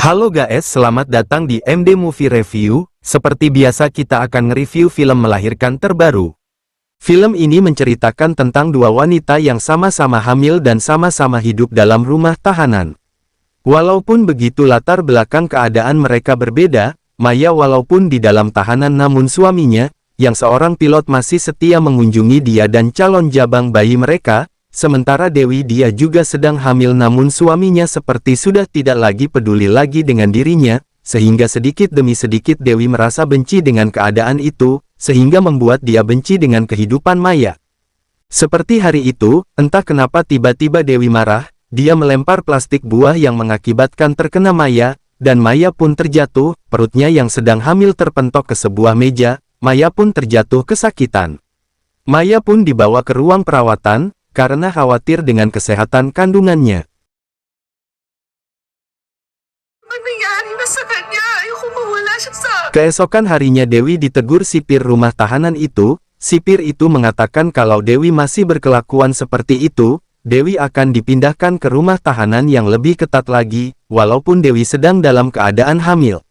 Halo guys, selamat datang di MD Movie Review. Seperti biasa kita akan nge-review film Melahirkan terbaru. Film ini menceritakan tentang dua wanita yang sama-sama hamil dan sama-sama hidup dalam rumah tahanan. Walaupun begitu latar belakang keadaan mereka berbeda, Maya walaupun di dalam tahanan namun suaminya, yang seorang pilot masih setia mengunjungi dia dan calon jabang bayi mereka. Sementara Dewi dia juga sedang hamil namun suaminya seperti sudah tidak lagi peduli lagi dengan dirinya, sehingga sedikit demi sedikit Dewi merasa benci dengan keadaan itu, sehingga membuat dia benci dengan kehidupan Maya. Seperti hari itu, entah kenapa tiba-tiba Dewi marah, dia melempar plastik buah yang mengakibatkan terkena Maya, dan Maya pun terjatuh, perutnya yang sedang hamil terpentok ke sebuah meja, Maya pun terjatuh kesakitan. Maya pun dibawa ke ruang perawatan, karena khawatir dengan kesehatan kandungannya. Keesokan harinya Dewi ditegur sipir rumah tahanan itu. Sipir itu mengatakan kalau Dewi masih berkelakuan seperti itu, Dewi akan dipindahkan ke rumah tahanan yang lebih ketat lagi, walaupun Dewi sedang dalam keadaan hamil.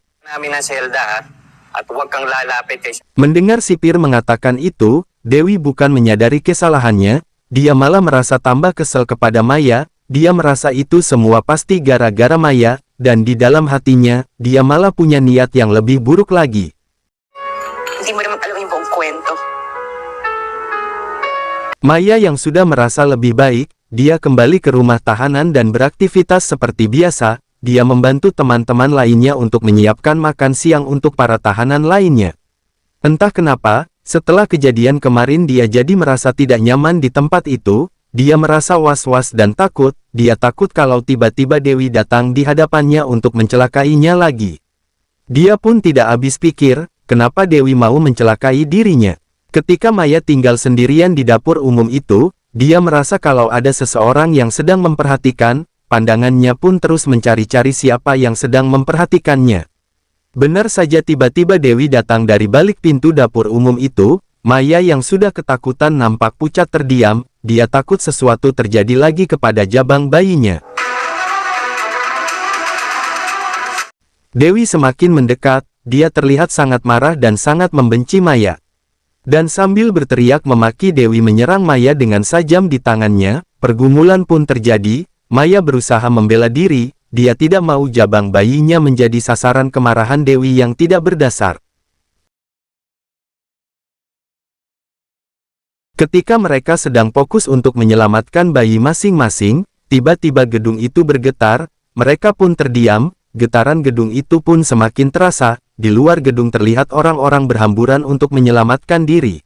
Mendengar sipir mengatakan itu, Dewi bukan menyadari kesalahannya. Dia malah merasa tambah kesal kepada Maya, dia merasa itu semua pasti gara-gara Maya, dan di dalam hatinya, dia malah punya niat yang lebih buruk lagi. Maya yang sudah merasa lebih baik, dia kembali ke rumah tahanan dan beraktivitas seperti biasa, dia membantu teman-teman lainnya untuk menyiapkan makan siang untuk para tahanan lainnya. Entah kenapa, setelah kejadian kemarin dia jadi merasa tidak nyaman di tempat itu, dia merasa was-was dan takut, dia takut kalau tiba-tiba Dewi datang di hadapannya untuk mencelakainya lagi. Dia pun tidak habis pikir, kenapa Dewi mau mencelakai dirinya. Ketika Maya tinggal sendirian di dapur umum itu, dia merasa kalau ada seseorang yang sedang memperhatikan, pandangannya pun terus mencari-cari siapa yang sedang memperhatikannya. Benar saja tiba-tiba Dewi datang dari balik pintu dapur umum itu, Maya yang sudah ketakutan nampak pucat terdiam, dia takut sesuatu terjadi lagi kepada jabang bayinya. Dewi semakin mendekat, dia terlihat sangat marah dan sangat membenci Maya. Dan sambil berteriak memaki Dewi menyerang Maya dengan sajam di tangannya, pergumulan pun terjadi, Maya berusaha membela diri. Dia tidak mau jabang bayinya menjadi sasaran kemarahan Dewi yang tidak berdasar. Ketika mereka sedang fokus untuk menyelamatkan bayi masing-masing, tiba-tiba gedung itu bergetar, mereka pun terdiam, getaran gedung itu pun semakin terasa, di luar gedung terlihat orang-orang berhamburan untuk menyelamatkan diri.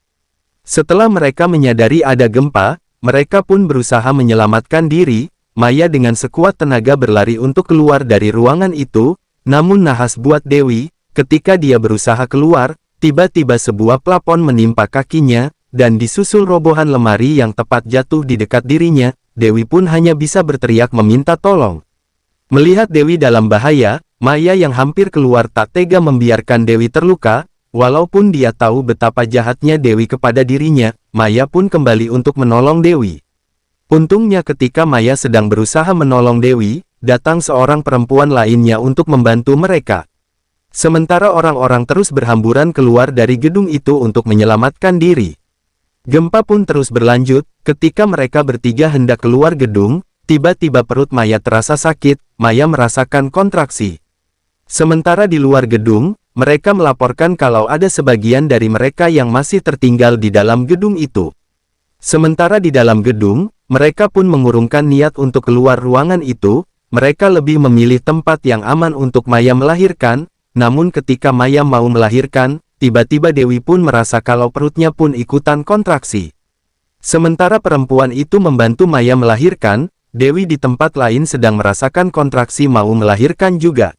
Setelah mereka menyadari ada gempa, mereka pun berusaha menyelamatkan diri. Maya dengan sekuat tenaga berlari untuk keluar dari ruangan itu, namun nahas buat Dewi, ketika dia berusaha keluar, tiba-tiba sebuah plafon menimpa kakinya, dan disusul robohan lemari yang tepat jatuh di dekat dirinya, Dewi pun hanya bisa berteriak meminta tolong. Melihat Dewi dalam bahaya, Maya yang hampir keluar tak tega membiarkan Dewi terluka, walaupun dia tahu betapa jahatnya Dewi kepada dirinya, Maya pun kembali untuk menolong Dewi. Untungnya ketika Maya sedang berusaha menolong Dewi, datang seorang perempuan lainnya untuk membantu mereka. Sementara orang-orang terus berhamburan keluar dari gedung itu untuk menyelamatkan diri. Gempa pun terus berlanjut, ketika mereka bertiga hendak keluar gedung, tiba-tiba perut Maya terasa sakit, Maya merasakan kontraksi. Sementara di luar gedung, mereka melaporkan kalau ada sebagian dari mereka yang masih tertinggal di dalam gedung itu. Sementara di dalam gedung, mereka pun mengurungkan niat untuk keluar ruangan itu, mereka lebih memilih tempat yang aman untuk Maya melahirkan, namun ketika Maya mau melahirkan, tiba-tiba Dewi pun merasa kalau perutnya pun ikutan kontraksi. Sementara perempuan itu membantu Maya melahirkan, Dewi di tempat lain sedang merasakan kontraksi mau melahirkan juga.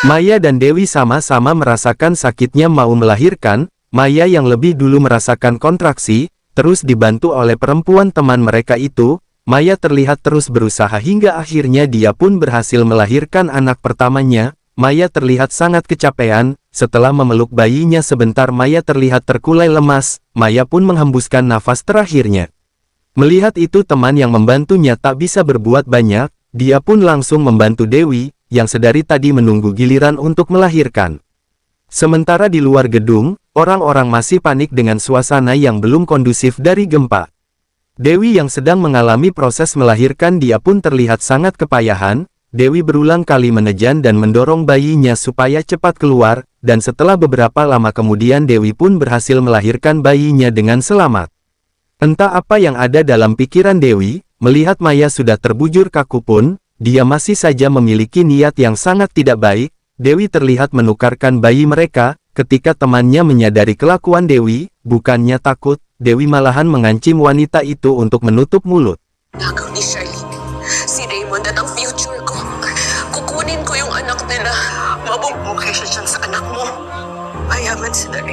Maya dan Dewi sama-sama merasakan sakitnya mau melahirkan. Maya yang lebih dulu merasakan kontraksi, terus dibantu oleh perempuan teman mereka itu, Maya terlihat terus berusaha hingga akhirnya dia pun berhasil melahirkan anak pertamanya. Maya terlihat sangat kecapean, setelah memeluk bayinya sebentar Maya terlihat terkulai lemas, Maya pun menghembuskan nafas terakhirnya. Melihat itu teman yang membantunya tak bisa berbuat banyak, dia pun langsung membantu Dewi, yang sedari tadi menunggu giliran untuk melahirkan. Sementara di luar gedung, orang-orang masih panik dengan suasana yang belum kondusif dari gempa. Dewi yang sedang mengalami proses melahirkan dia pun terlihat sangat kepayahan. Dewi berulang kali menejan dan mendorong bayinya supaya cepat keluar, dan setelah beberapa lama kemudian Dewi pun berhasil melahirkan bayinya dengan selamat. Entah apa yang ada dalam pikiran Dewi, melihat Maya sudah terbujur kaku pun, dia masih saja memiliki niat yang sangat tidak baik. Dewi terlihat menukarkan bayi mereka. Ketika temannya menyadari kelakuan Dewi, bukannya takut, Dewi malahan mengancam wanita itu untuk menutup mulut. Nagaw ni Charlene. Si Raymond at ang future ko. Kukunin ko yung anak nila. Mabubuhay siya dyan sa anak mo. Mayaman si Raymond.